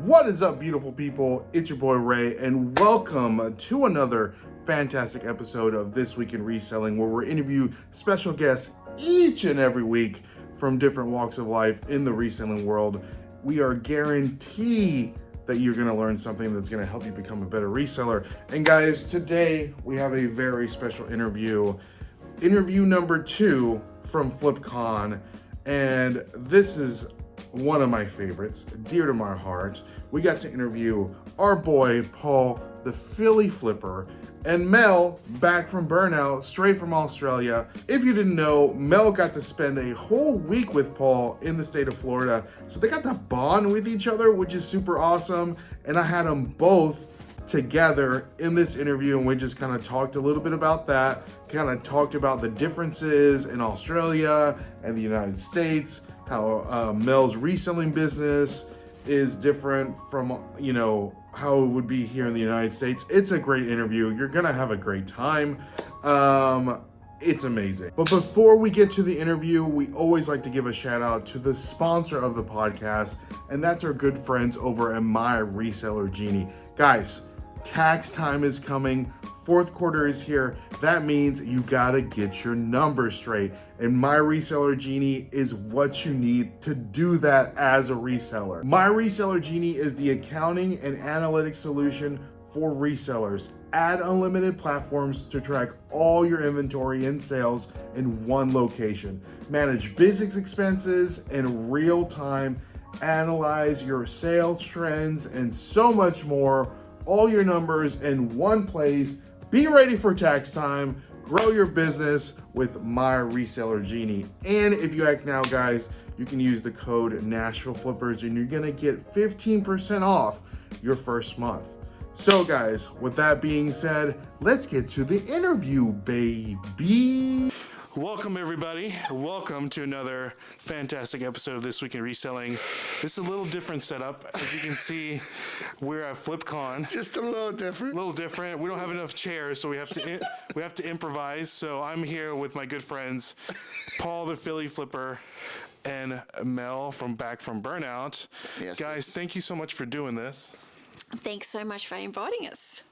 What is up, beautiful people? It's your boy Ray, and welcome to another fantastic episode of This Week in Reselling, where we interview special guests each and every week from different walks of life in the reselling world. We are guaranteed that you're going to learn something that's going to help you become a better reseller. And guys, today we have a very special interview number 2 from FlipCon, and this is one of my favorites, dear to my heart. We got to interview our boy Paul, the Philly Flipper, and Mel, back from Burnout, straight from Australia. If you didn't know, Mel got to spend a whole week with Paul in the state of Florida, so they got to bond with each other, which is super awesome. And I had them both together in this interview, and we just kind of talked a little bit about that, kind of talked about the differences in Australia and the United States, how Mel's reselling business is different from, how it would be here in the United States. It's a great interview. You're gonna have a great time. It's amazing. But before we get to the interview, we always like to give a shout out to the sponsor of the podcast, and that's our good friends over at My Reseller Genie. Guys, tax time is coming. Fourth quarter is here. That means you gotta get your numbers straight. And My Reseller Genie is what you need to do that as a reseller. My Reseller Genie is the accounting and analytics solution for resellers. Add unlimited platforms to track all your inventory and sales in one location. Manage business expenses in real time. Analyze your sales trends and so much more. All your numbers in one place. Be ready for tax time. Grow your business with My Reseller Genie. And if you act now, guys, you can use the code thenashvilleflippers and you're gonna get 15% off your first month. So guys, with that being said, let's get to the interview, baby. Welcome, everybody. Welcome to another fantastic episode of This Week in Reselling. This is a little different setup. As you can see, we're at FlipCon. Just a little different. A little different. We don't have enough chairs, so we have to improvise. So I'm here with my good friends, Paul the Philly Flipper and Mel back from Burnout. Yes. Guys, thank you so much for doing this. Thanks so much for inviting us.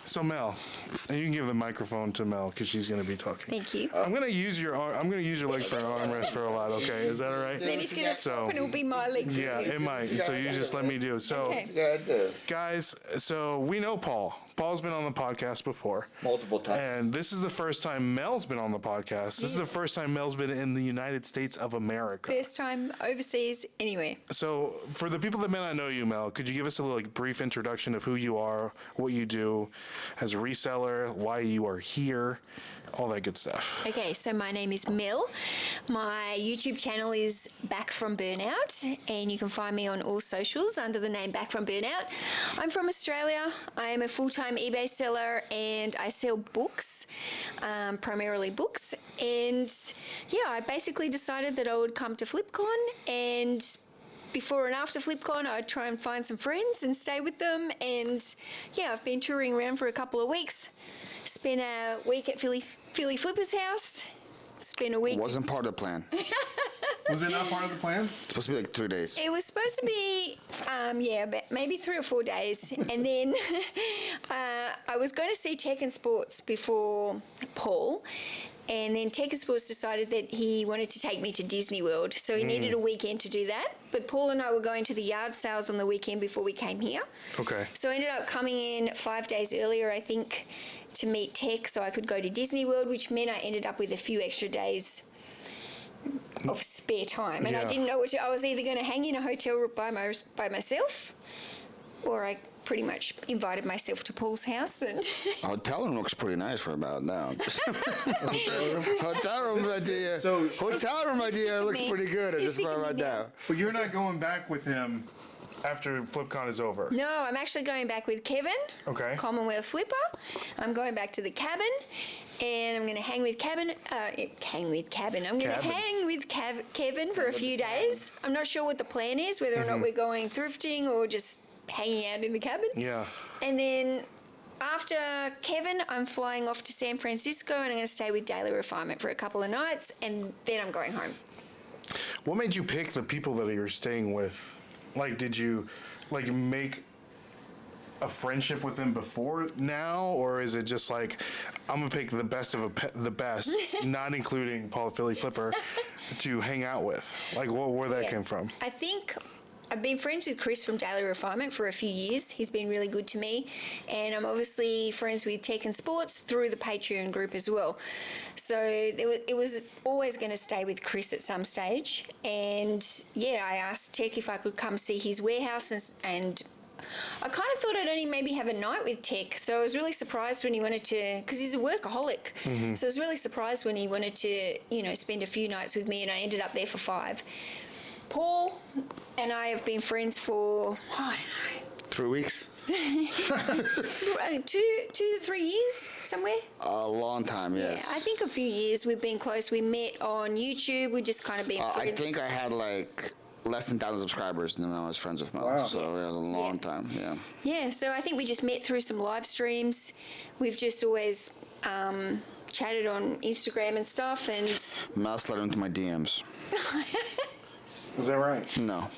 So Mel, and you can give the microphone to Mel because she's going to be talking. Thank you. I'm going to use your leg for an armrest for a lot. Okay, is that all right? Then he's going to stop and it'll be my leg. Yeah, it might. So you just let me do it. So, Okay. guys, so we know Paul. Paul's been on the podcast before. Multiple times. And this is the first time Mel's been on the podcast. This is the first time Mel's been in the United States of America. First time overseas anywhere. So for the people that may not know you, Mel, could you give us a little brief introduction of who you are, what you do as a reseller, why you are here, all that good stuff? Okay, so my name is Mel. My YouTube channel is Back from Burnout, and you can find me on all socials under the name Back from Burnout. I'm from Australia. I am a full-time eBay seller, and I sell books, primarily books. And yeah, I basically decided that I would come to FlipCon, and before and after FlipCon, I'd try and find some friends and stay with them. And yeah, I've been touring around for a couple of weeks. Spent a week at Philly Flipper's house. Spent a week. Wasn't part of the plan. Was it not part of the plan? It's supposed to be like 3 days. It was supposed to be, but maybe 3 or 4 days. And then I was going to see Tech and Sports before Paul. And then Tech and Sports decided that he wanted to take me to Disney World. So he needed a weekend to do that. But Paul and I were going to the yard sales on the weekend before we came here. Okay. So I ended up coming in 5 days earlier, I think, to meet Tech so I could go to Disney World, which meant I ended up with a few extra days of spare time. And I didn't know I was either going to hang in a hotel room by myself, or I pretty much invited myself to Paul's house. And Hotel room looks pretty nice for about now. Hotel room idea. So Hotel room idea looks pretty good. I just brought right down. But you're not going back with him after FlipCon is over? No, I'm actually going back with Kevin. Okay. Commonwealth Flipper. I'm going back to the cabin, and I'm going to hang with Kevin. I'm going to hang with Kevin for a few days. I'm not sure what the plan is, whether or not we're going thrifting or just hanging out in the cabin. Yeah. And then after Kevin, I'm flying off to San Francisco, and I'm going to stay with Daily Refinement for a couple of nights, and then I'm going home. What made you pick the people that you're staying with Like, did you like make a friendship with him before now, or is it just like I'm gonna pick the best of the best, not including Paul Philly Flipper, to hang out with? Like, where that came from? I think I've been friends with Chris from Daily Refinement for a few years. He's been really good to me. And I'm obviously friends with Tech and Sports through the Patreon group as well. So it was always going to stay with Chris at some stage. And yeah, I asked Tech if I could come see his warehouse, and I kind of thought I'd only maybe have a night with Tech. So I was really surprised when he wanted to, because he's a workaholic. So I was really surprised when he wanted to, spend a few nights with me, and I ended up there for 5. Paul and I have been friends for, I don't know, 3 weeks? 2 to 3 years, somewhere. A long time, yes. Yeah, I think a few years. We've been close. We met on YouTube. We just kind of been I friends. think I had like less than 1,000 subscribers, and then I was friends with Mel. Wow. So it was a long time, yeah. Yeah, so I think we just met through some live streams. We've just always chatted on Instagram and stuff, and Mel slid into my DMs. Is that right? No.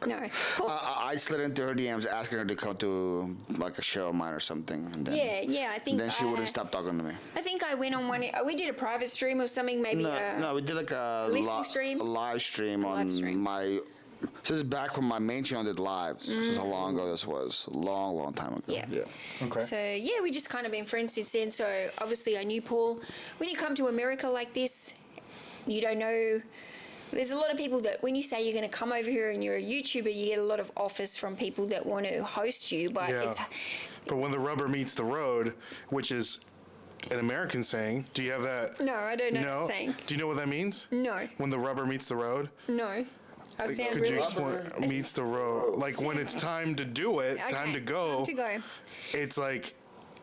no. Paul, I slid into her DMs asking her to come to like a show of mine or something. And then, yeah, I think Then she wouldn't stop talking to me. I think I went on one. We did a private stream or something, maybe. No, we did like a listening stream? a live stream on Live stream. my. This is back when my main channel did lives. This is how long ago this was. Long time ago. Yeah. Okay. So yeah, we just kind of been friends since then. So obviously I knew Paul. When you come to America like this, you don't know. There's a lot of people that when you say you're going to come over here and you're a YouTuber, you get a lot of offers from people that want to host you. But Yeah. But when the rubber meets the road, which is an American saying, do you have that? no, I don't know No. that saying. Do you know what that means? No, When the rubber meets the road? no. I sound Could you really. explain? Meets the road. Like when it's time to do it, time Okay, to go. Time to go. It's like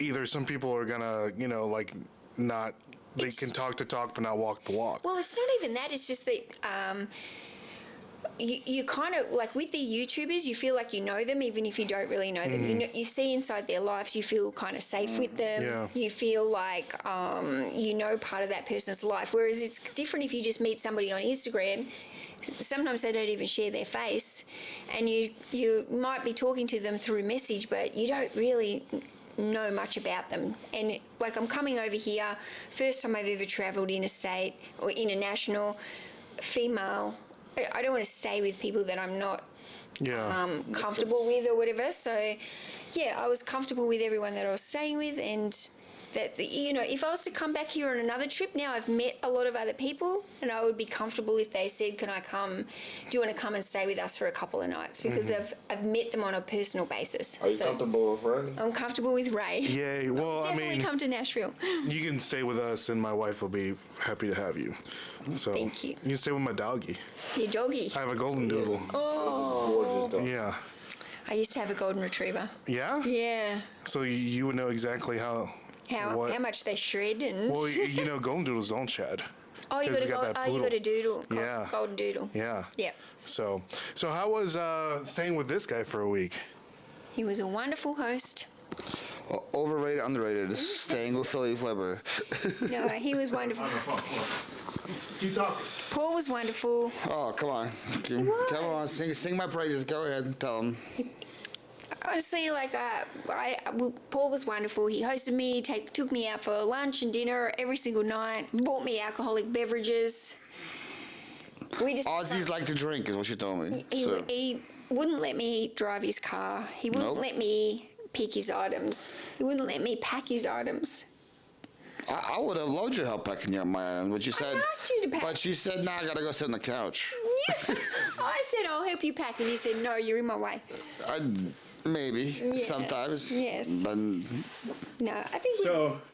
either some people are gonna, like not. They It's- can talk the talk but not walk the walk. Well, it's not even that. It's just that you kind of like with the YouTubers, you feel like you know them even if you don't really know them. You see inside their lives, you feel kind of safe with them. Yeah. You feel like you know part of that person's life. Whereas it's different if you just meet somebody on Instagram. Sometimes they don't even share their face, and you might be talking to them through message, but you don't really know much about them. And like I'm coming over here, first time I've ever travelled interstate or international, female. I don't want to stay with people that I'm not comfortable with or whatever. So yeah, I was comfortable with everyone that I was staying with, and that's, if I was to come back here on another trip now, I've met a lot of other people, and I would be comfortable if they said, can I come, do you want to come and stay with us for a couple of nights? Because I've met them on a personal basis. Are you comfortable with Ray? I'm comfortable with Ray. Yay. Well, Definitely come to Nashville. you can stay with us and my wife will be happy to have you. So Thank you. You can stay with my doggy. Your doggy. I have a golden doodle. Gorgeous dog. Yeah. I used to have a golden retriever. Yeah? Yeah. So you would know exactly how How much they shred and. Well, golden doodles don't shed. Oh, you 'cause got it's a that you got a poodle. doodle. Yeah. Golden doodle. Yeah. Yeah. So how was staying with this guy for a week? He was a wonderful host. Overrated, underrated. Staying with Philly Flipper. No, he was wonderful. Keep talking. Paul was wonderful. Oh, come on. Come on, sing my praises. Go ahead, tell him. Honestly, like Paul was wonderful. He hosted me, took me out for lunch and dinner every single night. Bought me alcoholic beverages. We just Aussies like to drink, is what she told me. He wouldn't let me drive his car. He wouldn't Nope. let me pick his items. He wouldn't let me pack his items. I would have loved your help packing up my items, but you said. asked you to pack. But you said, nah, I gotta go sit on the couch. Yeah. I said, I'll help you pack. And you said, no, you're in my way. Maybe sometimes. yes. But No, I think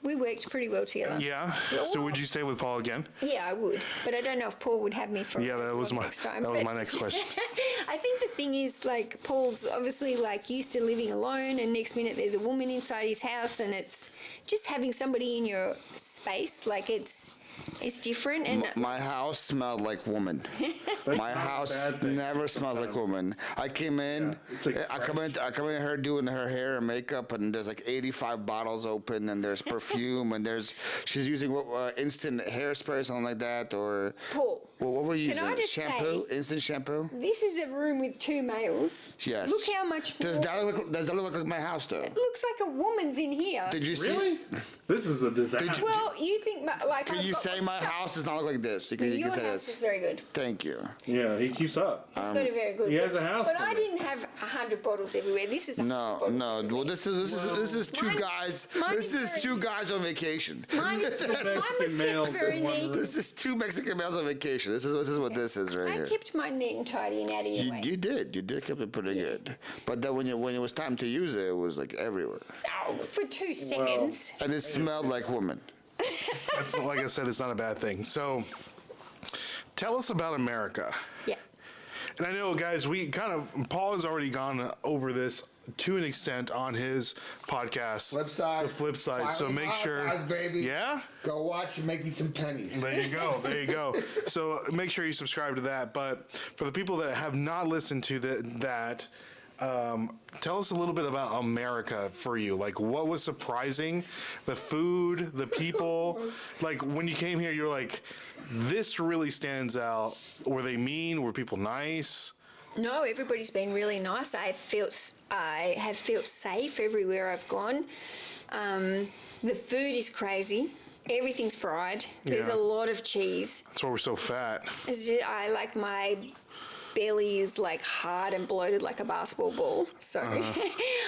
we worked pretty well together. Yeah. So would you stay with Paul again? Yeah, I would. But I don't know if Paul would have me for Yeah, that was my next time. that was But my next question. I think the thing is, like, Paul's obviously, like, used to living alone, and next minute there's a woman inside his house, and it's just having somebody in your space. Like, it's It's different, and My house smelled like woman. My house never smells like woman. I came in, it's like I come in her doing her hair and makeup, and there's like 85 bottles open, and there's perfume, and she's using instant hairspray or something like that, or Paul, what were you can using? I just Shampoo, instant shampoo. this is a room with 2 males. Yes. Look how much. Does that look like my house though? It looks like a woman's in here. Did you see? Really? This is a disaster. Well, you think like? Can I've you got say lots my of stuff. house does not look like this? You Your say house this. is very good. Thank you. Yeah, he keeps up. It's got a very good. he has a house But for I me. didn't have 100 bottles everywhere. This is 100 No. bottles. Well, this is two Mine's- guys. mine This is is very- two guys on vacation. Mine was males kept very in one neat. room. This is two Mexican males on vacation. This is what this is right I here. kept mine neat and tidy and out of your way. You did keep it pretty good. But then when it was time to use it was like everywhere, Oh, for 2 seconds. and it smelled like woman. That's like I said, it's not a bad thing. So, tell us about America. Yeah. And I know, guys, Paul has already gone over this to an extent on his podcast. Flip side. The flip side. So Finally make sure. monetized, baby. Yeah? Go watch and make me some pennies. There you go. There you go. So make sure you subscribe to that. But for the people that have not listened to that, tell us a little bit about America for you. Like, what was surprising? The food, the people. Like, when you came here, you're like, this really stands out. Were they mean? Were people nice? No, everybody's been really nice. I have felt safe everywhere I've gone. The food is crazy. Everything's fried. There's Yeah. a lot of cheese. That's why we're so fat. I like my belly is like hard and bloated like a basketball ball. So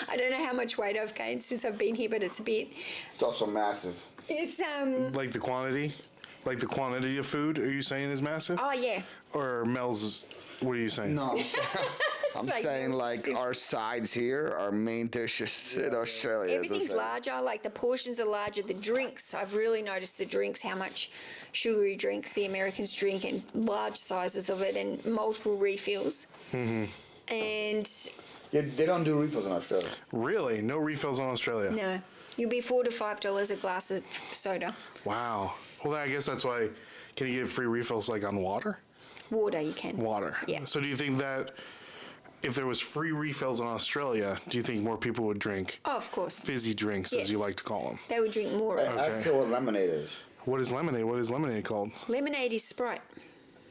I don't know how much weight I've gained since I've been here, but it's a bit. It's also massive. It's Like the quantity? Like the quantity of food, are you saying is massive? oh yeah. Or Mel's, what are you saying? No, I'm Like saying like massive. our sides here, our main dishes in Australia. Everything's larger, like the portions are larger. The drinks, I've really noticed the drinks, how much sugary drinks the Americans drink and large sizes of it and multiple refills. And Yeah, they don't do refills in Australia. Really? No refills on Australia? no, you'll be $4 to $5 a glass of soda. Wow. Well, I guess that's why. Can you get free refills like on water? Water you can. Water. Yeah. So do you think that if there was free refills in Australia, do you think more people would drink Oh, of course. fizzy drinks, as Yes. you like to call them? They would drink more of it. Ask her what lemonade is. What is lemonade? What is lemonade called? Lemonade is Sprite.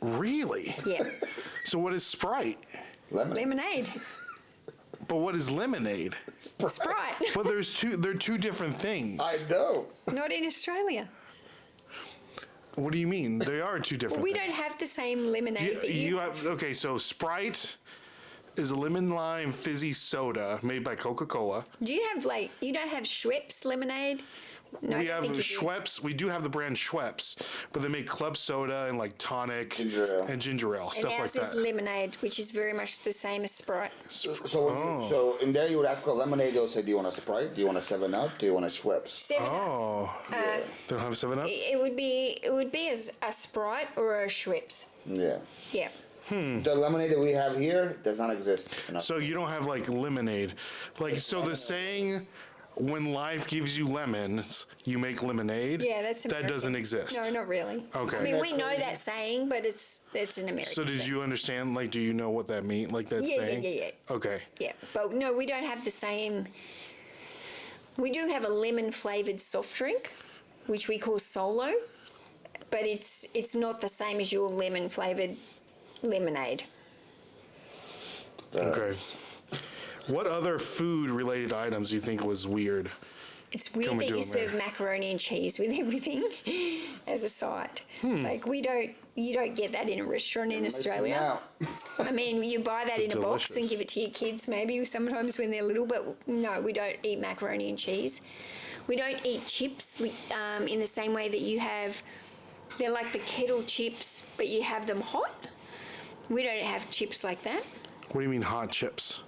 Really? Yeah. So what is Sprite? Lemonade. But what is lemonade? Sprite. But they're two different things. I know. Not in Australia. What do you mean? They are two different We things. don't have the same lemonade that you have, okay, so Sprite is a lemon lime fizzy soda made by Coca-Cola. Do you have you don't have Schweppes lemonade? No, We I have don't think you do. Schweppes. We do have the brand Schweppes, but they make club soda and like tonic Ginger ale. and ginger ale, And stuff like ours is that. lemonade, which is very much the same as Sprite. So in there you would ask for lemonade. They'll say, "Do you want a Sprite? Do you want a 7-Up? Do you want a Schweppes?" 7 Oh, they don't have 7-Up? It would be as a Sprite or a Schweppes. Yeah. Yeah. The lemonade that we have here does not exist. in So you don't have like lemonade. Like, so the saying, when life gives you lemons, you make lemonade? Yeah, that's That American. doesn't exist. No, not really. Okay. I mean, we know that saying, but it's an American. So did saying. you understand, like, do you know what that means? Like that Yeah, saying? yeah. Okay. Yeah, but no, we don't have the same. We do have a lemon flavored soft drink, which we call Solo, but it's not the same as your lemon flavored lemonade. Okay. What other food related items do you think was weird? It's weird Can we that do you it serve there? macaroni and cheese with everything as a side. Hmm. Like you don't get that in a restaurant in Australia. Now. I mean, you buy that in a box and Delicious. give it to your kids maybe sometimes when they're little, but no, we don't eat macaroni and cheese. We don't eat chips in the same way that you have. They're like the kettle chips, but you have them hot. We don't have chips like that. What do you mean hot chips?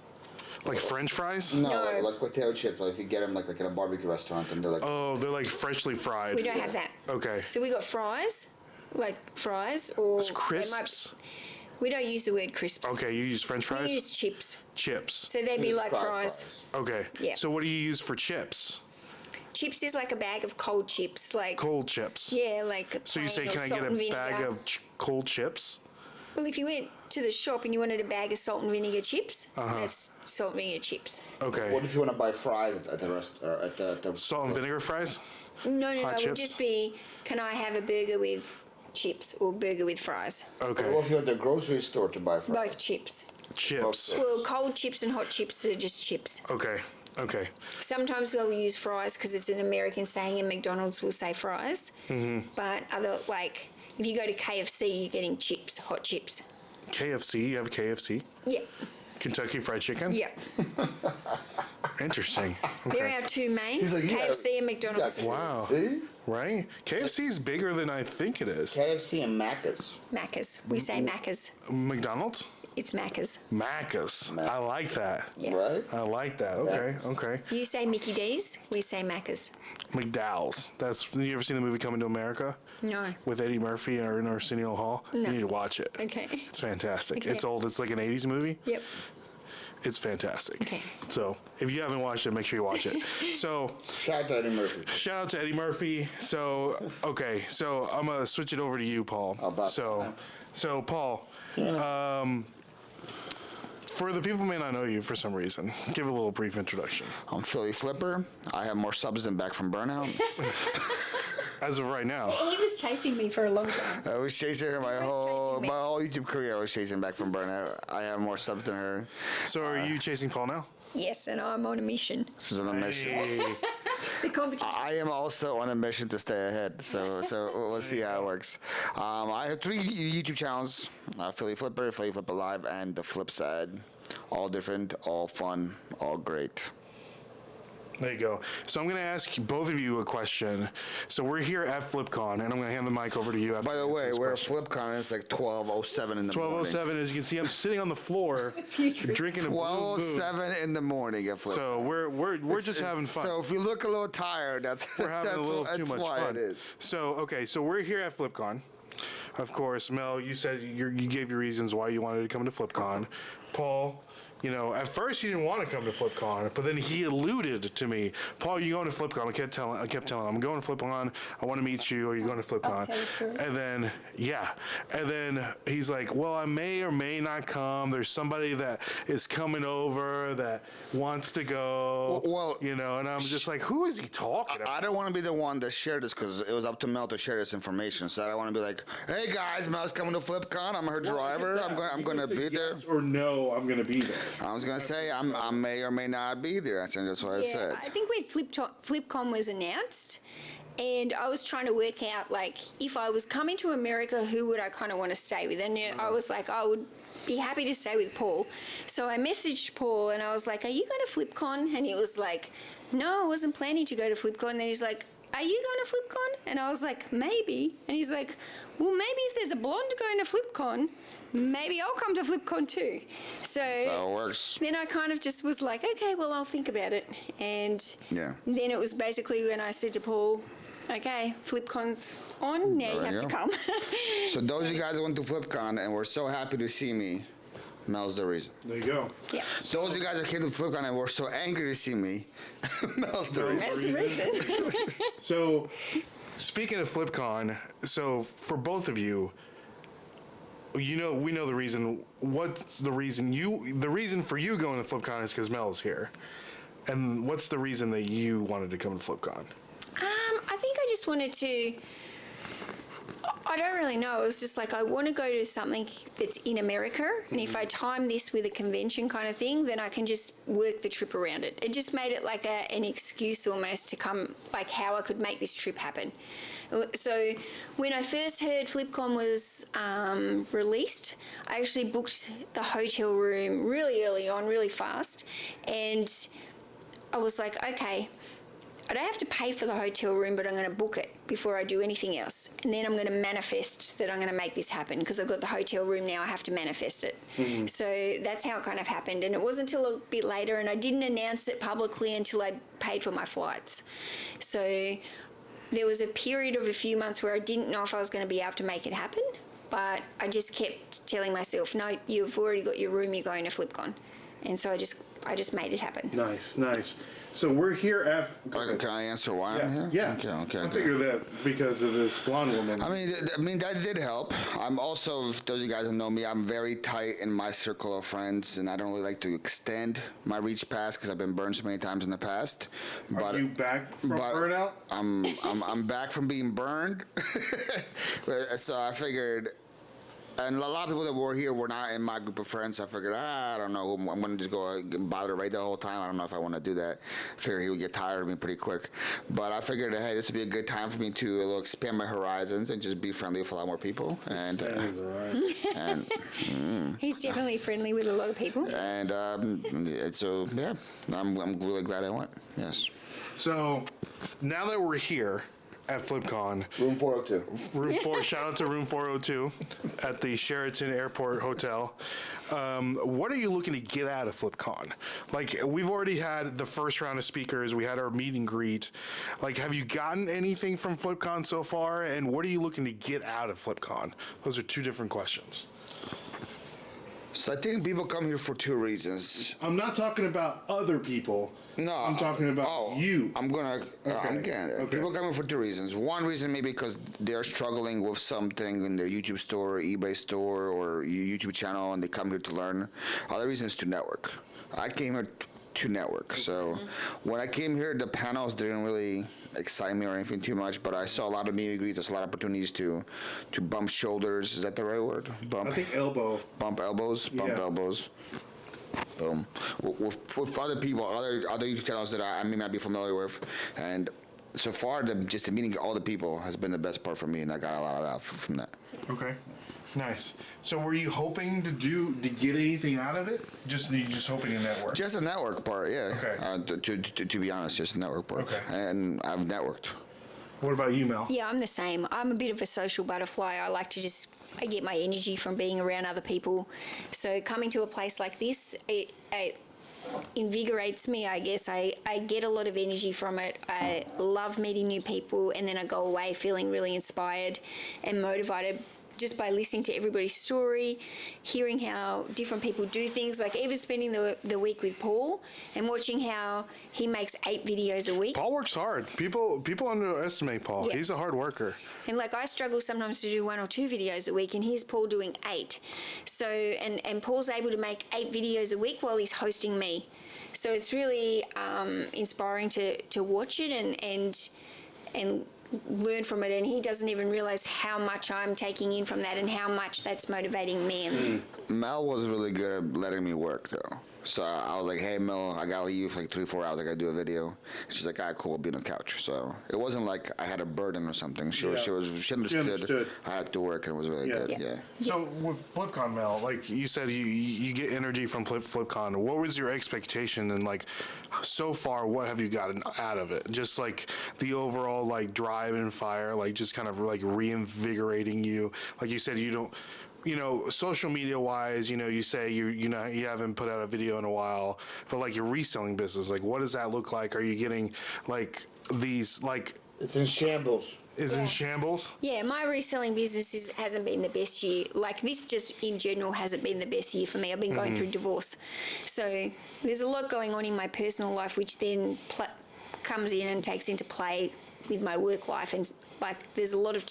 Like French fries? No, No. like potato chips. Like if you get them like in a barbecue restaurant, and they're like, Oh, they're like freshly fried. We don't have that. Okay. So we got fries, like fries or It's they might- crisps? We don't use the word crisps. Okay, you use French fries? We use chips. Chips. So they'd be like fried fries. Okay. Yeah. So what do you use for chips? chips is like a bag of cold chips, like Cold chips. yeah, like So you say, plain or can I salt get and a bag vinegar. of cold chips? Well, if you went to the shop and you wanted a bag of salt and vinegar chips, there's salt and vinegar chips. Okay. What if you want to buy fries at the rest or at the Salt and vinegar fries? No, it Hot would chips? just be, can I have a burger with chips or burger with fries? Okay. What if you're at the grocery store to buy fries? Both chips. Chips. Well, cold chips and hot chips are just chips. Okay. Okay. Sometimes we'll use fries because it's an American saying, and McDonald's will say fries. But other like, if you go to KFC, you're getting chips, hot chips. KFC. You have a KFC? Yeah, Kentucky Fried Chicken? yeah. Interesting. They're Okay. our two main, He's like, you KFC got- and McDonald's. Wow. See? Right? KFC is bigger than I think it is. KFC and Macca's. Macca's. We say Macca's. McDonald's? It's Macca's. Macca's. I like that. Yeah. Right? I like that. Okay. Okay. You say Mickey D's, we say Macca's. McDowell's. That's. You ever seen the movie Coming to America No. with Eddie Murphy and Arsenio Hall? No. You need to watch it. Okay. It's fantastic. Okay. It's old. It's like an 80s movie. Yep. It's fantastic. Okay. So if you haven't watched it, make sure you watch it. So Shout out to Eddie Murphy. shout out to Eddie Murphy. So okay. So I'm gonna switch it over to you, Paul. About So, time. so Paul. For the people who may not know you for some reason, give a little brief introduction. I'm Philly Flipper. I have more subs than Back from Burnout. As of right now. He was chasing me for a long time. I was chasing her my was whole chasing me. my whole YouTube career. I was chasing Back from Burnout. I have more subs than her. So are you chasing Paul now? Yes, and I'm on a mission. This is on a mission. Hey. The competition. I am also on a mission to stay ahead, so we'll see how it works. I have 3 YouTube channels: Philly Flipper, Philly Flipper Live, and The Flip Side. All different, all fun, all great. There you go. So I'm going to ask both of you a question. So we're here at FlipCon, and I'm going to hand the mic over to you. After By the you answer way, this we're at question. FlipCon, and it's like 12:07 in the morning. 12:07, as you can see, I'm sitting on the floor drinking a blue moon. 12:07 in the morning at FlipCon. So we're just having fun. So if you look a little tired, that's We're having that's, a little that's too much why fun. it is. So okay, so we're here at FlipCon. Of course, Mel, you said you gave your reasons why you wanted to come to FlipCon. Paul, you know, at first he didn't want to come to FlipCon, but then he alluded to me, Paul, you going to FlipCon? I kept telling him, I'm going to FlipCon. I want to meet you. Are you going to FlipCon? tell the story. And then, yeah. And then he's like, well, I may or may not come. There's somebody that is coming over that wants to go. Well, you know, and I'm just like, who is he talking about? I don't want to be the one that shared this because it was up to Mel to share this information. So I don't want to be like, "Hey guys, Mel's coming to FlipCon. I'm her driver. I'm going to be there." Yes or no, I'm going to be there. I was going to say I may or may not be there. I think that's what I Yeah, said. I think when FlipCon was announced, and I was trying to work out, like, if I was coming to America, who would I kind of want to stay with? And I was like, I would be happy to stay with Paul. So I messaged Paul, and I was like, are you going to FlipCon? And he was like, no, I wasn't planning to go to FlipCon. And then he's like, are you going to FlipCon? And I was like, maybe. And he's like, well, maybe if there's a blonde going to FlipCon, maybe I'll come to FlipCon too. So it works. Then I kind of just was like, okay, well, I'll think about it. And Yeah. then it was basically when I said to Paul, okay, FlipCon's on, now you There have you to go. come. So those of you guys that went to FlipCon and were so happy to see me, Mel's the reason. There you go. Yeah, Those of you guys that came to FlipCon and were so angry to see me, Mel's the reason. that's the reason. So, speaking of FlipCon, so for both of you, we know the reason. What's the reason the reason for you going to FlipCon is because Mel's here. And what's the reason that you wanted to come to FlipCon? I think I just wanted to, I don't really know. It was just like, I want to go to something that's in America. And if I time this with a convention kind of thing, then I can just work the trip around it. It just made it like an excuse almost to come, like how I could make this trip happen. So when I first heard FlipCon was released, I actually booked the hotel room really early on, really fast. And I was like, okay, I don't have to pay for the hotel room, but I'm going to book it before I do anything else. And then I'm going to manifest that I'm going to make this happen because I've got the hotel room now. I have to manifest it. So that's how it kind of happened. And it wasn't until a bit later, and I didn't announce it publicly until I paid for my flights. So there was a period of a few months where I didn't know if I was going to be able to make it happen. But I just kept telling myself, no, you've already got your room, you're going to FlipCon. And so I just made it happen. Nice. So we're here at. Can I answer why I'm here? Yeah. Okay. I figured that because of this blonde woman. I mean that did help. I'm also, for those of you guys that know me, I'm very tight in my circle of friends, and I don't really like to extend my reach past because I've been burned so many times in the past. Are you back from burnout? I'm back from being burned. So I figured. And a lot of people that were here were not in my group of friends. So I figured, I don't know, I'm going to just go bother Ray the whole time. I don't know if I want to do that. I figured he would get tired of me pretty quick. But I figured, hey, this would be a good time for me to expand my horizons and just be friendly with a lot more people. And He's definitely friendly with a lot of people. And so, yeah, I'm really glad I went. Yes. So now that we're here at FlipCon, Room 402. Shout out to Room 402 at the Sheraton Airport Hotel. What are you looking to get out of FlipCon? Like, we've already had the first round of speakers. We had our meet and greet. Like, have you gotten anything from FlipCon so far? And what are you looking to get out of FlipCon? Those are two different questions. So I think people come here for two reasons. I'm not talking about other people. No, I'm talking about you. People come here for two reasons. One reason maybe because they're struggling with something in their YouTube store, eBay store, or YouTube channel, and they come here to learn. Other reason is to network. I came here to network. So when I came here, the panels didn't really excite me or anything too much, but I saw a lot of meet and greets. There's a lot of opportunities to bump shoulders. Is that the right word? I think elbow. Bump elbows. With other people, other YouTube channels that I may not be familiar with, and so far, just meeting all the people has been the best part for me, and I got a lot of that from that. Okay, nice. So, were you hoping to get anything out of it? You just hoping to network? Just a network part, yeah. Okay. To be honest, just a network part. Okay. And I've networked. What about you, Mel? Yeah, I'm the same. I'm a bit of a social butterfly. I like to I get my energy from being around other people. So coming to a place like this, it invigorates me, I guess. I get a lot of energy from it. I love meeting new people, and then I go away feeling really inspired and motivated just by listening to everybody's story, hearing how different people do things, like even spending the week with Paul and watching how he makes 8 videos a week. Paul works hard. People underestimate Paul. Yeah. He's a hard worker. And like I struggle sometimes to do 1 or 2 videos a week, and here's Paul doing 8. So, and Paul's able to make 8 videos a week while he's hosting me. So it's really inspiring to watch it and learn from it, and he doesn't even realize how much I'm taking in from that and how much that's motivating me. Mel was really good at letting me work though. So I was like, hey Mel, I gotta leave for like 3-4 hours, I gotta do a video. She's like, alright, cool, I'll be on the couch. So it wasn't like I had a burden or something. She understood I had to work, and it was really good. Yeah. So with FlipCon, Mel, like you said, you get energy from FlipCon. What was your expectation, and like so far, what have you gotten out of it? Just like the overall like drive and fire, like just kind of like reinvigorating you. Like you said, you don't. Social media wise, you say you haven't put out a video in a while, but like your reselling business, like what does that look like? Are you getting like these like? It's in shambles. In shambles? Yeah, my reselling business hasn't been the best year. Like this just in general hasn't been the best year for me. I've been going through divorce. So there's a lot going on in my personal life, which then comes in and takes into play with my work life, and like there's a lot of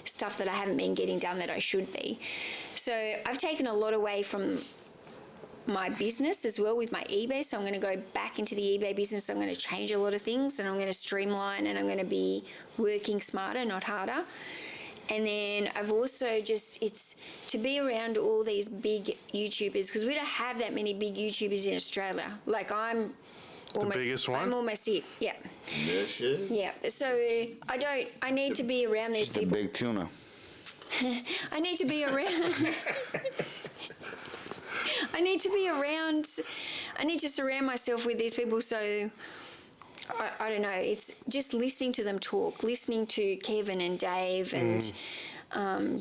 stuff that I haven't been getting done that I should be. So I've taken a lot away from my business as well with my eBay. So I'm going to go back into the eBay business. I'm going to change a lot of things, and I'm going to streamline, and I'm going to be working smarter, not harder. And then I've also it's to be around all these big YouTubers, because we don't have that many big YouTubers in Australia. Like I'm biggest one? I'm almost it. Yeah. Yeah, shit. Yeah. So I need to be around these Just a people. big tuna. I need to be around. I need to surround myself with these people. So I don't know. It's just listening to them talk, listening to Kevin and Dave and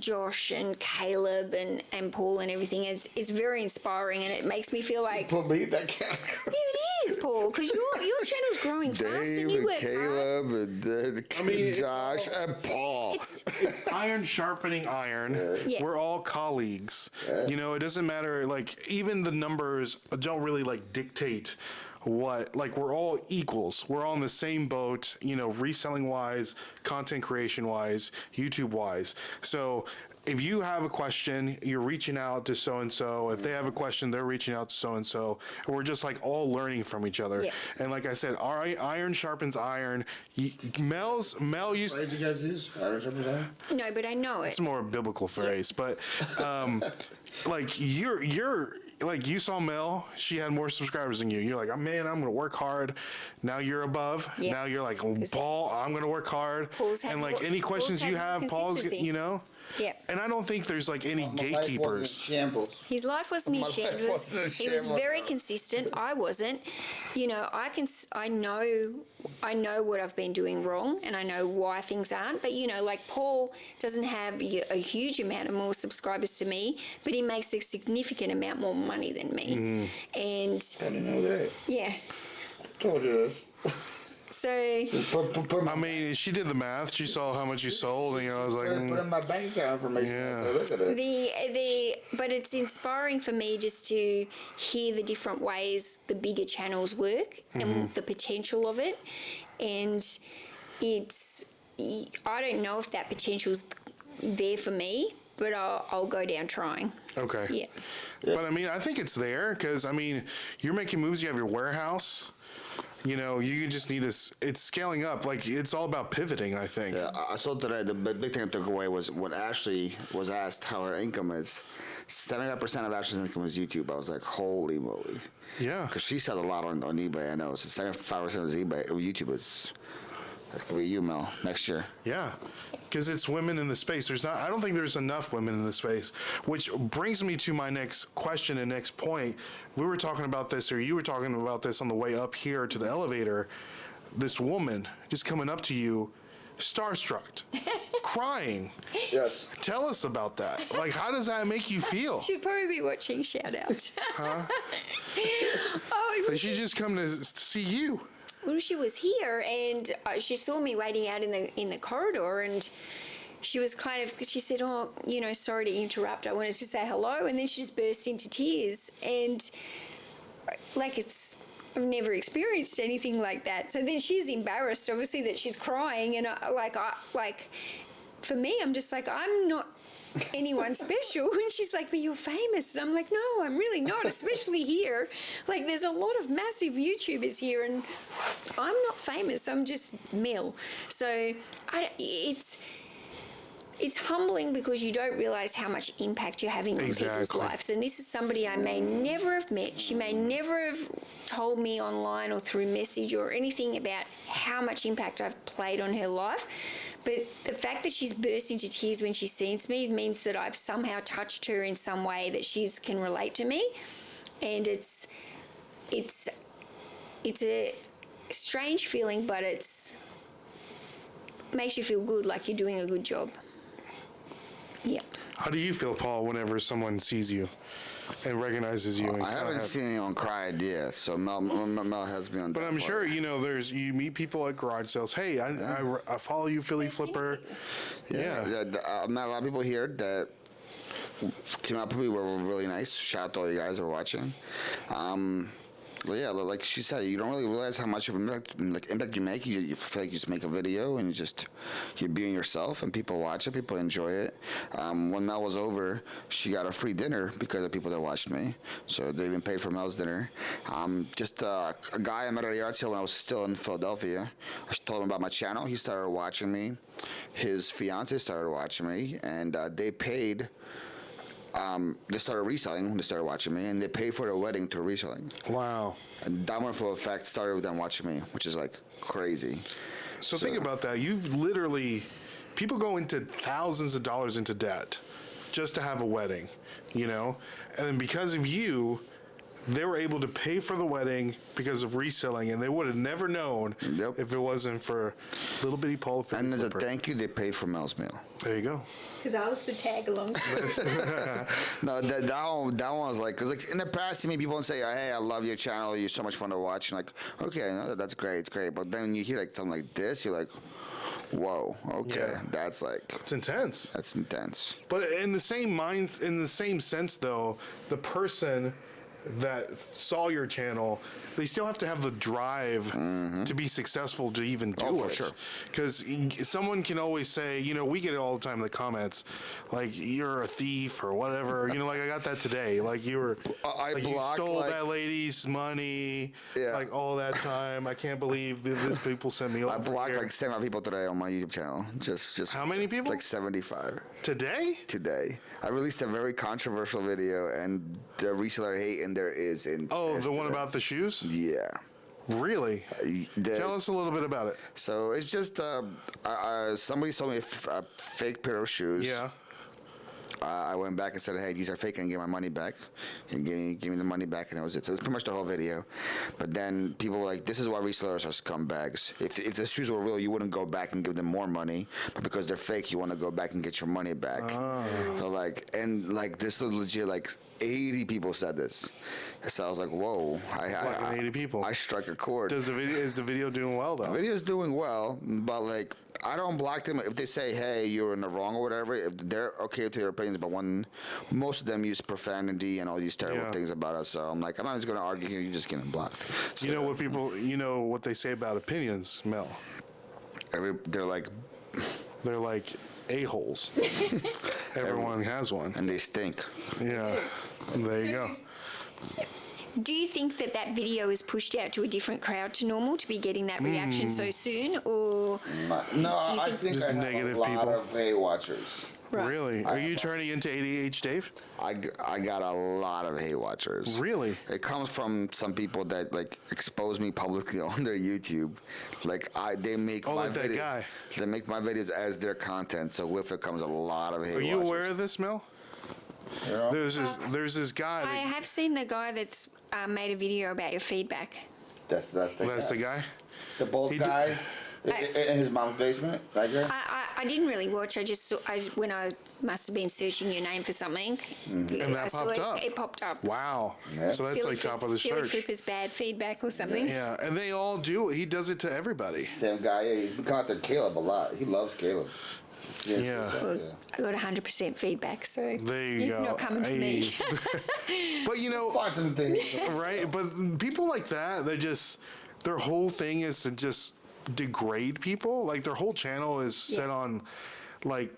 Josh and Caleb and Paul and everything is very inspiring, and it makes me feel like Put me in that category. it is, Paul, because your channel's growing fast and Dave you and work hard. Caleb and mean, Josh and Paul. It's Iron sharpening iron. Yeah. We're all colleagues. You know, it doesn't matter. Like, even the numbers don't really like dictate what, like, we're all equals. We're all in the same boat, you know, reselling wise, content creation wise, YouTube wise. So if you have a question, you're reaching out to so and so. If they have a question, they're reaching out to so and so. We're just like all learning from each other. Yeah. And like I said, our iron sharpens iron. Mel used. Phrase you guys use? Iron sharpens iron? no, but I know it. It's more a biblical phrase, but like you're like, you saw Mel, she had more subscribers than you. You're like, oh, man, I'm gonna work hard. Now you're above. Yeah. Now you're like, oh, Paul, I'm gonna work hard. Paul's had and like more- any questions Paul's you had have, Paul's, consistency. you know. Yeah. And I don't think there's like any My life wasn't in gatekeepers. shambles. His life wasn't in My life shambles. wasn't in He was shambles. very consistent. I wasn't. You know, I know what I've been doing wrong, and I know why things aren't. But you know, like Paul doesn't have a huge amount of more subscribers to me, but he makes a significant amount more money than me. And I didn't know that. yeah, Told you this. so I mean, she did the math. She saw how much you sold, and you know, I was like, Put in my bank account information. Yeah. Look at it. but it's inspiring for me just to hear the different ways the bigger channels work and the potential of it. And I don't know if that potential's there for me, but I'll go down trying. okay. Yeah. But I mean, I think it's there because I mean, you're making moves. You have your warehouse. You know, you just need it's scaling up. Like, it's all about pivoting, I think. Yeah, I saw today the big thing I took away was when Ashley was asked how her income is. 75% of Ashley's income is YouTube. I was like, holy moly. Yeah. Because she sells a lot on eBay, I know. So 75% is eBay. YouTube is, that could be you, Mel, next year. Yeah, because it's women in the space. I don't think there's enough women in the space, which brings me to my next question and next point. We were talking about this, or you were talking about this on the way up here to the elevator. This woman just coming up to you, starstruck, crying. Yes. Tell us about that. Like, how does that make you feel? Should probably be watching Shout Out. Oh, Did she just come to see you? well, she was here and she saw me waiting out in the corridor, and she was she said, "Oh, you know, sorry to interrupt. I wanted to say hello," and then she just burst into tears, and like I've never experienced anything like that. So then she's embarrassed, obviously, that she's crying, and for me, I'm just like, I'm not anyone special. And she's like, but you're famous. And I'm like, no, I'm really not, especially here. Like, there's a lot of massive YouTubers here, and I'm not famous. I'm just Mel. So it's humbling because you don't realize how much impact you're having on people's Exactly. lives. And this is somebody I may never have met. She may never have told me online or through message or anything about how much impact I've played on her life. But the fact that she's burst into tears when she sees me means that I've somehow touched her in some way that she can relate to me. And it's a strange feeling, but makes you feel good, like you're doing a good job. Yeah. How do you feel, Paul, whenever someone sees you and recognizes you? And I haven't seen anyone cry yet, so Mel has me on But that I'm part. sure, you know, you meet people at garage sales. Hey, I follow you, Philly Flipper. Yeah. I met a lot of people here that came up to me were really nice. Shout out to all you guys who are watching. But yeah, but like she said, you don't really realize how much of an impact you make. You feel like you just make a video and you're being yourself, and people watch it, people enjoy it. When Mel was over, she got a free dinner because of people that watched me. So they even paid for Mel's dinner. Just a guy I met at a yard sale when I was still in Philadelphia. I told him about my channel. He started watching me. His fiance started watching me, and they paid. They started reselling when they started watching me, and they paid for their wedding to reselling. Wow. And domino effect started with them watching me, which is like crazy. So think about that. People go into thousands of dollars into debt just to have a wedding, you know? And then because of you, they were able to pay for the wedding because of reselling, and they would have never known Yep. if it wasn't for little bitty Paul Philly And as a Flipper. thank you, they paid for Mel's meal. There you go. Because I was the tag along. No, that one was like, because like in the past, you mean people say, hey, I love your channel, you're so much fun to watch. And like, okay, no, that's great, it's great. But then you hear like something like this, you're like, whoa, okay, Yeah. that's like, It's intense. that's intense. But in the same sense, though, the person that saw your channel, they still have to have the drive to be successful to even do Oh, for it. sure. Because someone can always say, we get it all the time in the comments, like you're a thief or whatever. Like I got that today. Like you were, I like you blocked, stole like- that lady's money, Yeah. like all that time. I can't believe this people sent me. I over blocked here. like 7 people today on my YouTube channel. Just How many people? Like 75 Today. today. I released a very controversial video, and the reseller hate in there is in. Oh, the one about the shoes? Yeah. Really? Tell us a little bit about it. So it's just somebody sold me a fake pair of shoes. Yeah. I went back and said, hey, these are fake, and give my money back. And give me the money back, and that was it. So it's pretty much the whole video. But then people were like, this is why resellers are scumbags. If the shoes were real, you wouldn't go back and give them more money. But because they're fake, you want to go back and get your money back. So this was legit, like 80 people said this. So I was like, whoa. Like 80 people. I strike a chord. Is the video doing well though? The video's doing well, but like I don't block them if they say, hey, you're in the wrong or whatever. If they're okay with their opinions, but most of them use profanity and all these terrible Yeah. things about us. So I'm like, I'm not just gonna argue here. You're just getting blocked. So What they say about opinions, Mel. they're like, a-holes. Everyone has one. and they stink. Yeah. There you go. Do you think that video is pushed out to a different crowd to normal to be getting that reaction so soon, or No, I think Just I have negative a lot people. of hate watchers. Right. Really? Are you turning into ADH Dave? I got a lot of hate watchers. Really? It comes from some people that like expose me publicly on their YouTube. Like they make my like that videos. guy. They make my videos as their content. So with it comes a lot of hate. Are you watchers. aware of this, Mel? Yeah. There's this guy. I That, have seen the guy that's made a video about your feedback. That's the guy. The bald He guy I- in his mom's basement. That guy. I didn't really watch. I just saw when I must have been searching your name for something. And that I saw popped it, up. It popped up. Wow. Yeah. So that's like top of the Philly search. Flipper's bad feedback or something. Yeah, and they all do. He does it to everybody. Same guy. Yeah, he contacted Caleb a lot. He loves Caleb. Yeah. Well, I got 100% feedback, so There you he's go. not coming for me. But Find something. right? But people like that, their whole thing is to just degrade people. Like their whole channel is set on, like,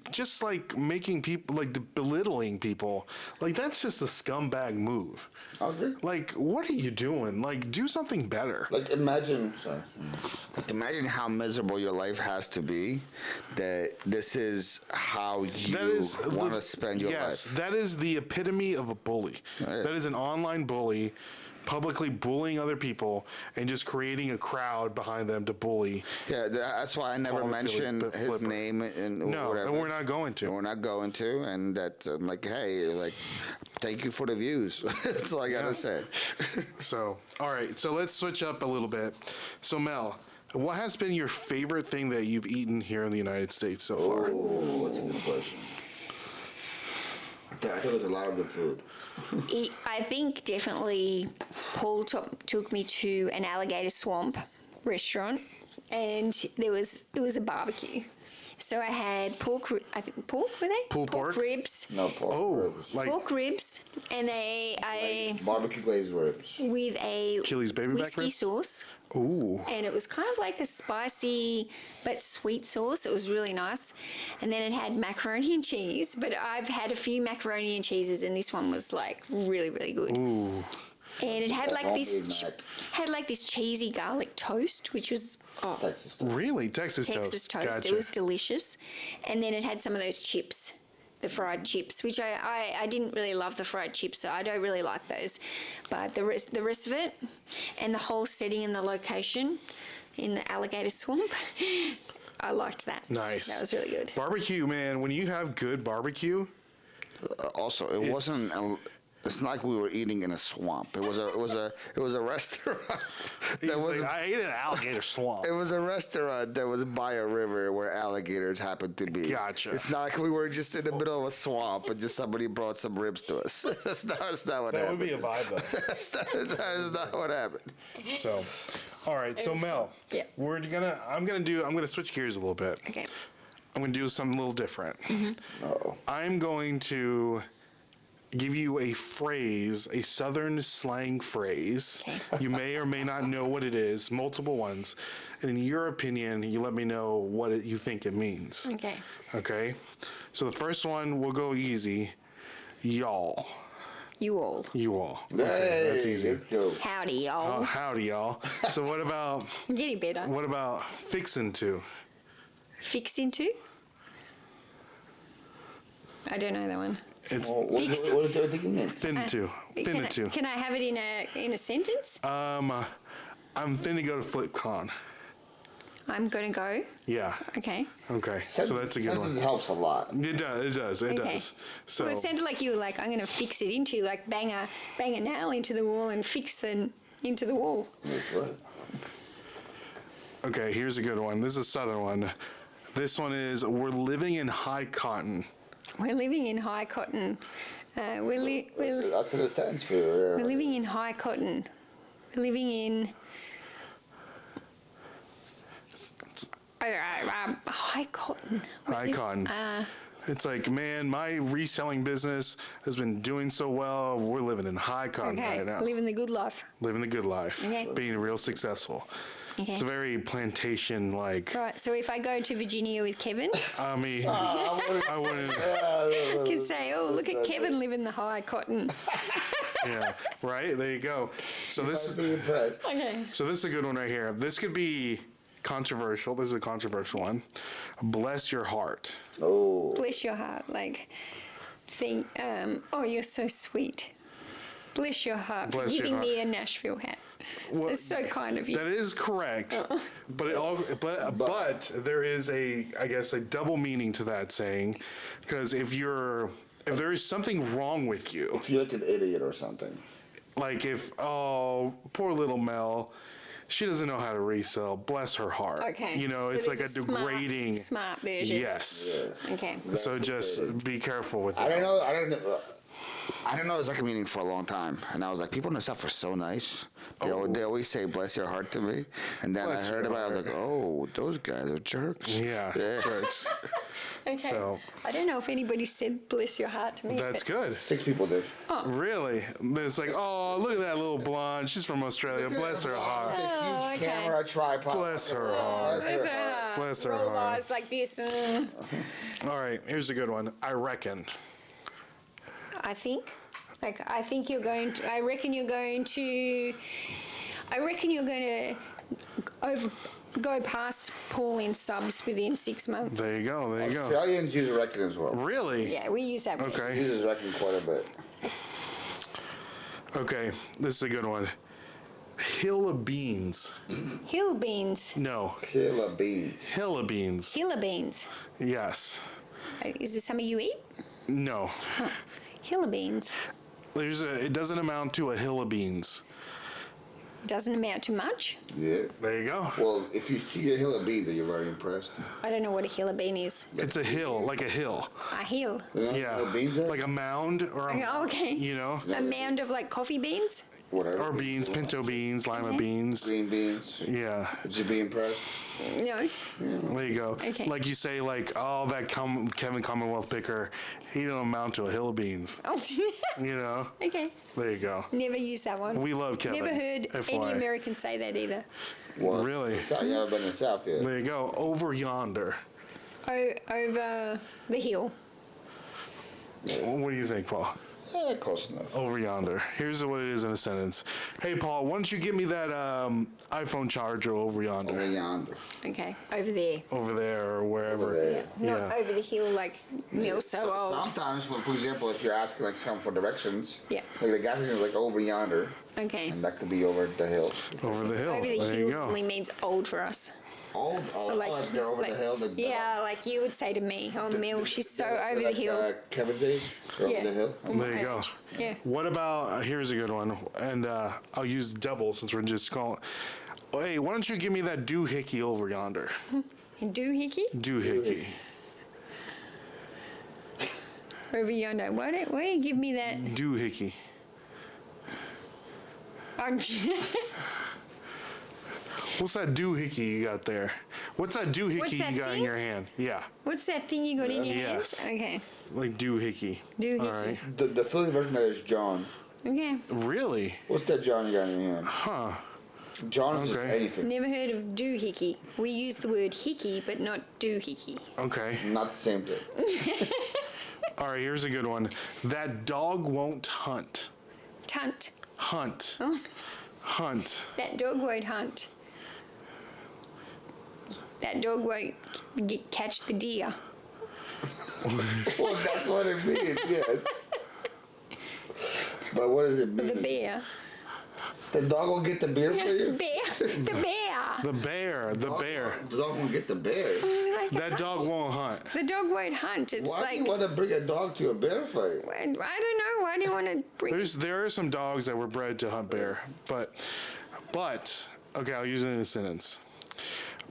just like making people, like belittling people. Like that's just a scumbag move. I agree. Like, what are you doing? Like, do something better. Like imagine how miserable your life has to be that this is how you want to spend your yes, life. that is the epitome of a bully. Right. That is an online bully, publicly bullying other people and just creating a crowd behind them to bully. Yeah, that's why I never Paul mentioned Philly his Flipper. name and No, whatever. and we're not going to. And we're not going to, and that I'm like, hey, like, thank you for the views. That's all I gotta say. So, all right. So let's switch up a little bit. So Mel, what has been your favorite thing that you've eaten here in the United States so far? Oh, that's a good question. I think there's a lot of good food. I think definitely Paul took me to an alligator swamp restaurant, and it was a barbecue. So I had pork. I think pork were they? Pulled pork? ribs. No pork Oh, ribs. like Pork ribs, and Barbecue glazed ribs. with a Chili's baby back whiskey ribs? sauce. ooh. And it was kind of like a spicy but sweet sauce. It was really nice. And then it had macaroni and cheese. But I've had a few macaroni and cheeses, and this one was like really, really good. Ooh. And it had like homemade this mac. cheesy garlic toast, which was Texas stuff. Really? Texas Texas toast. Gotcha. It was delicious. And then it had some of those chips, the fried chips, which I didn't really love the fried chips, so I don't really like those. But the rest of it, and the whole setting and the location in the alligator swamp, I liked that. Nice. That was really good. Barbecue, man. When you have good barbecue, Also, it wasn't It's not like we were eating in a swamp. It was a restaurant. He's like, I ate an alligator swamp. It was a restaurant that was by a river where alligators happened to be. Gotcha. It's not like we were just in the middle of a swamp and just somebody brought some ribs to us. That's not what That happened. would be a vibe, though. That is not what happened. So, all right. So Mel, Yeah. I'm gonna switch gears a little bit. Okay. I'm gonna do something a little different. Uh-oh. I'm going to give you a phrase, a Southern slang phrase. Okay. You may or may not know what it is, multiple ones. And in your opinion, you let me know what you think it means. Okay. Okay? So the first one, we'll go easy. Y'all. You all. You all. Hey, Okay, that's easy. let's go. Howdy, y'all. Oh, howdy, y'all. So what about Getting better. what about fixin' to? Fix into? I don't know that one. It's What Fixed. do you think it means? fin to. Fin to. Can I have it in a sentence? I'm finna go to FlipCon. I'm gonna go. Yeah. Okay. Okay. So that's a good one. Sentence helps a lot. It does. It Okay. does. So Well, it sounded like you were like, I'm gonna fix it into, like bang a nail into the wall and fix the into the wall. That's right. okay, here's a good one. This is a Southern one. This one is we're living in high cotton. We're living in high cotton. We're That's in a sentence for you. We're living in high cotton. We're living in high cotton. High cotton. It's like, man, my reselling business has been doing so well. We're living in high cotton Okay, right now. living the good life. Living the good life. Okay. Being real successful. Okay. It's a very plantation like. Right. So if I go to Virginia with Kevin, I mean, I wouldn't. can say, "Oh, look at Kevin living the high cotton." Yeah. Right. There you go. So this. Be impressed. Okay. So this is a good one right here. This could be controversial. This is a controversial one. Bless your heart. Oh. Bless your heart. Like, think. Oh, you're so sweet. Bless your heart Bless for your giving heart. me a Nashville hat. Well, That's so kind of you. That is correct, but it all, but there is I guess a double meaning to that saying, because if there is something wrong with you, If you're like an idiot or something. like if poor little Mel, she doesn't know how to resell, bless her heart. Okay. You know, So it's like a there's degrading. smart version. Yes. Okay. So just be careful with I that. don't know. I don't know. It was like a meaning for a long time, and I was like, people in the South are so nice. They always say "bless your heart" to me, and then Bless I heard your about it. I was like, oh, those guys are jerks. Yeah. Jerks. Okay. So- I don't know if anybody said "bless your heart" to me. That's but good. 6 people did. Really? It's like, oh, look at that little blonde. She's from Australia. Bless her heart. Oh, Huge okay. camera tripod. Bless her heart. Bless her heart. Bless her Roll heart. eyes like this. All right, here's a good one. I reckon. I think. Like, I reckon you're going to go past Paul in subs within 6 months. There you go. There you go. Australians use reckon as well. Really? Yeah, we use that. Okay. Uses reckon quite a bit. Okay, this is a good one. Hill of beans. Hill beans. No, Killer beans. hill of beans. Hilla beans. Yes. Is it something you eat? No. Hilla beans. It doesn't amount to a hill of beans. Doesn't amount to much. Yeah. There you go. Well, if you see a hill of beans, then you're very impressed. I don't know what a hilla bean is. It's a hill, like a hill. A hill. You know Yeah. what beans are? Like a mound or Okay. you know, A mound of like coffee beans? Whatever. or beans, pinto beans, lima beans. Green beans. Yeah. Would you be impressed? No. There you go. Okay. Like you say, like, oh, that Kevin Commonwealth picker, he don't amount to a hill of beans. Oh, You know? okay. There you go. Never used that one. We love Kevin. Never heard FYI. any American say that either. Well, Really? You haven't been in the South yet. There you go. Over yonder. Over the hill. What do you think, Paul? Yeah, close enough. Over yonder. Here's what it is in a sentence. Hey, Paul, why don't you get me that iPhone charger over yonder? Over yonder. Okay. Over there. Over there or wherever. Over there. Not Yeah. over the hill like Neil's so old. Sometimes, for example, if you're asking like someone for directions, Yeah. like the gas station is like over yonder. Okay. And that could be over the hill. Over the hill. Over the There hill you go. only means old for us. Oh, like they're over the hill. Yeah, like you would say to me, oh, Mill, she's so over the hill. Kevin's age, over Yeah. the hill. There you go. Yeah. What about, here's a good one, and I'll use double since we're just calling. Hey, why don't you give me that doohickey over yonder? Doohickey? Doohickey. Over yonder. Why don't you give me that? Doohickey. What's that doohickey you got there? What's that doohickey What's that you got in thing? your hand? Yeah, What's that thing you got in your Yes. hand? Okay. like doohickey. Doohickey. All right. The Philly version of that is John. Okay. Really? What's that John you got in your hand? Huh. John is just Okay. anything. Never heard of doohickey. We use the word hickey, but not doohickey. Okay. Not the same thing. All right, here's a good one. That dog won't hunt. Tunt. Hunt. Hunt. That dog won't hunt. That dog won't catch the deer. Well, that's what it means, yes. But what does it mean? The bear. The dog will get the beer for you? Bear. The bear. The bear. The bear. The dog won't get the bear. Like a That dog hunt. won't hunt. The dog won't hunt. It's Why do like, you want to bring a dog to a bear fight? I don't know. Why do you want to bring? There are some dogs that were bred to hunt bear, but okay, I'll use it in a sentence.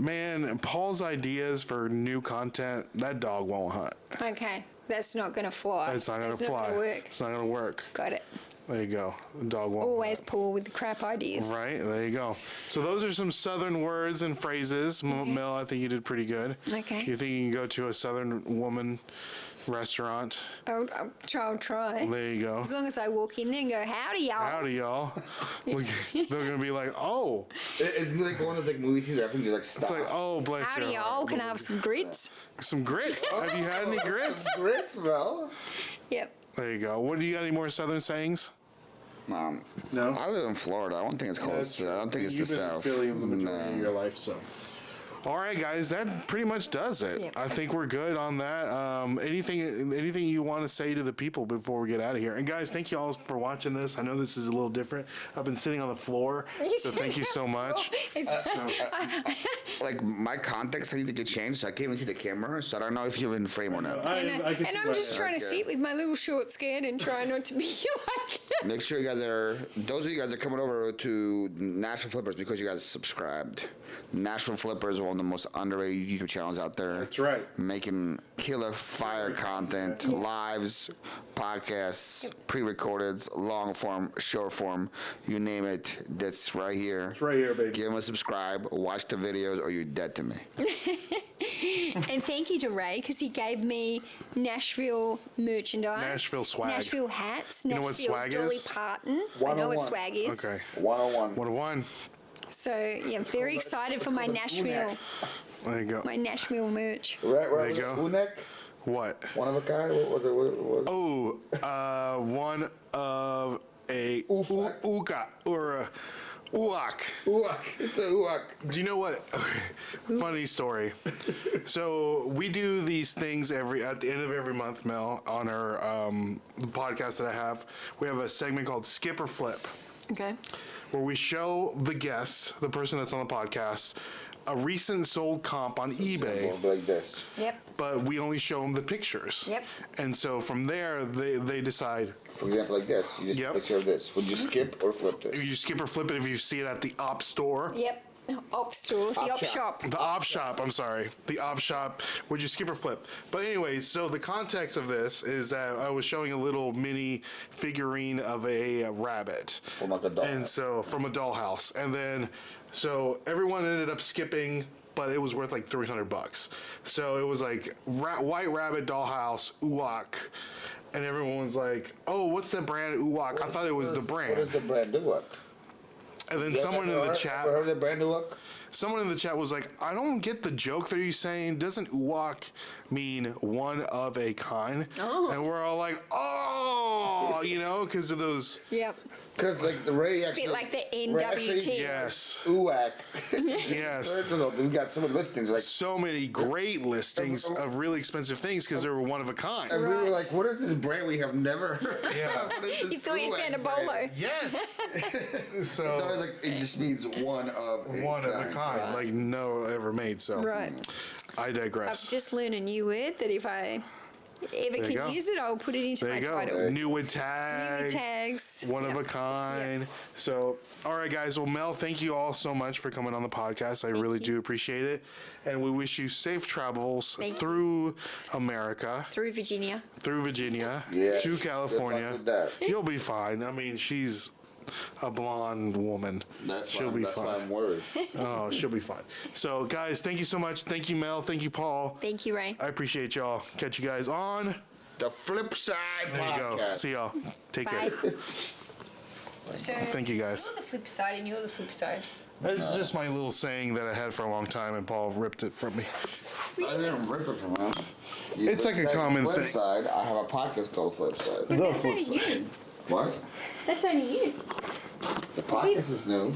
Man, Paul's ideas for new content, that dog won't hunt. Okay, that's not gonna fly. It's not gonna That's fly. Not gonna work. It's not gonna work. Got it. There you go. The dog won't. Always Paul with the crap ideas. Right, there you go. So those are some southern words and phrases. Mel, I think you did pretty good. Okay. You think you can go to a southern woman restaurant? I'll try. There you go. As long as I walk in there and go, howdy, y'all. Howdy, y'all. They're gonna be like, oh. It's like one of the movies here. I think you like stop. It's like, oh, bless Howdy, your y'all. heart. Can I have some grits? Some grits. Have you had any grits? Grits, Mel. Yep. There you go. What do you got? Any more southern sayings? No. I live in Florida. I don't think it's called. I don't think it's the South. You've been in Philly the majority Nah. of your life, so. All right, guys, that pretty much does it. Yep. I think we're good on that. Anything you want to say to the people before we get out of here? And guys, thank you all for watching this. I know this is a little different. I've been sitting on the floor, so thank you so much. Like my context, I need to get changed, so I can't even see the camera. So I don't know if you're in frame or not. And I'm just trying to Okay. sit with my little short skirt and try not to be like. Make sure you guys are. Those of you guys are coming over to Nashville Flippers because you guys subscribed. Nashville Flippers is one of the most underrated YouTube channels out there. That's right. Making killer fire content, lives, podcasts, pre-recordeds, long form, short form, you name it. That's right here. It's right here, baby. Give them a subscribe, watch the videos, or you're dead to me. And thank you to Ray because he gave me Nashville merchandise. Nashville swag. Nashville hats. You Nashville know what swag Dolly is? Parton. I know what 101. swag is. Okay. 101. 101. So yeah, I'm very excited for my Nashville, There you go. my Nashville merch. Right. There you go. Unek? What? One of a kind? What was it? What was it? Oh, one of a Oofak. uka or a uak. Uwak. It's a uwak. Do you know what? Funny story. So we do these things at the end of every month, Mel, on our podcast that I have. We have a segment called Skip or Flip, Okay. where we show the guest, the person that's on the podcast, a recent sold comp on eBay, Like this. Yep. but we only show them the pictures. Yep. And so from there, they decide For example, like this. You just Yep. picture this. Would you skip or flip if this? you skip or flip it if you see it at the op store. Yep. Op store. The Op op shop. shop. The op shop, I'm sorry. The op shop. Would you skip or flip? But anyways, so the context of this is that I was showing a little mini figurine of a rabbit. From like a doll. And so, from a dollhouse. And then, so everyone ended up skipping, but it was worth like $300. So it was like white rabbit dollhouse, Uwak. And everyone was like, oh, what's the brand Uwak? I thought it was the What does brand. the brand Uwak? And then someone in the chat. Ever heard of the brand Uwak? Someone in the chat was like, I don't get the joke that you're saying. Doesn't uwak mean one of a kind? Oh. And we're all like, oh, because of those. Yep. Because like the Ray actually, Bit like the Ray actually- NWT. Yes. UAC. Yes. Search result. We got some of the listings like. So many great listings of really expensive things because they were one of a kind. And we were Right. like, what is this brand we have never heard of? Yeah. What is this You thought you UAC found a brand? bolo. Yes. It's always like, it just means one of a One of a kind, like no ever made. So Right. I digress. I've just learned a new word that if I ever you can go. use it, I'll put it into There my you go. title. New with New tags. tags. One of Yep. a kind. So, all right, guys. Well, Mel, thank you all so much for coming on the podcast. I really do appreciate it. And we wish you safe travels Thank you. through America, Through Virginia. through Virginia, Yeah. to Good California. luck with that. You'll be fine. I mean, she's a blonde woman. She'll be That's why fine. I'm worried. Oh, she'll be fine. So, guys, thank you so much. Thank you, Mel. Thank you, Paul. Thank you, Ray. I appreciate y'all. Catch you guys on. The flip side There you go. podcast. See y'all. Take Bye. care. So, Thank you, guys. You're the flip side and you're the flip side. That's just my little saying that I had for a long time, and Paul ripped it from me. I didn't rip it from him. See, It's like a flip common flip thing. Side, I have a podcast called Flip Side. The That's flip only side. you. What? That's only you. The podcast is new.